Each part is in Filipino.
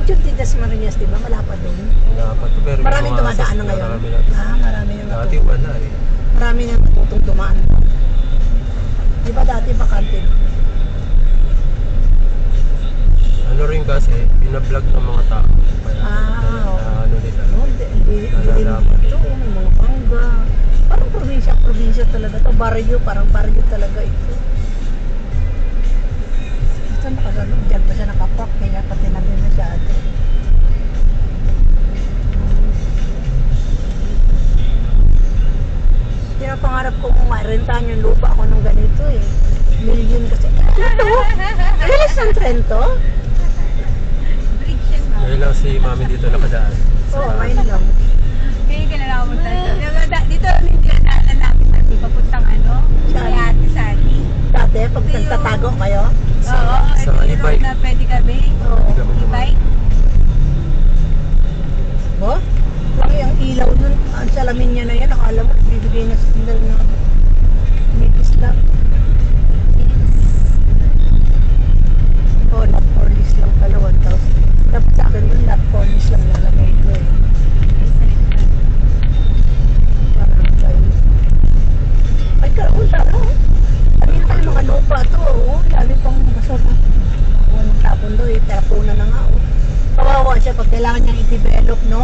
Junjun de das Marinas, di ba? Malapad doon. Dapat to, pero Maraming dumadaan na ngayon. Marami na Dati wala eh. Marami na natutong dumaan. Di ba dati bakante? Ano rin kasi, binablog ng mga tao. Kaya, ano nila. Hindi dito, may mga pangga. Parang probinsya talaga to. Barrio, parang barrio talaga ito. Ito nakagano, dyan pa siya nakapak, kaya pati namin masyado. Pinapangarap ko kung marentahan yung lupa ako ng ganito eh. Million kasi. Ito, alis ng tren to? Bridge yan ba? Ngayon lang si mami dito nakadaan. Oo, ngayon lang. Kaya kailangan mo tayo. Dito hindi na natin natin papuntang ano? Kay Ate Sally. Dati, pag nagtatago kayo, Oo, sa ito yung road e-bike. na pwede kami. Oo. E-bike. oh, laki ang ilaw dun. Ang salamin niya na yan, akala mo, bibigay na signal na nipis lang. Oh, not police lang pala, 1,000. Dapat sa akin dun, not police lang nalagay ko eh. Parang tayo. Ay, karaon sana. Ano tayo mga lupa to, oh. Lalo pang basura. Walang tapon doon, tapunan na nga, oh. Kawawa siya pag kailangan niyang i-develop, no?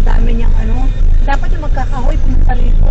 Dami niyang ano. Dapat yung magkakahoy pumunta rito.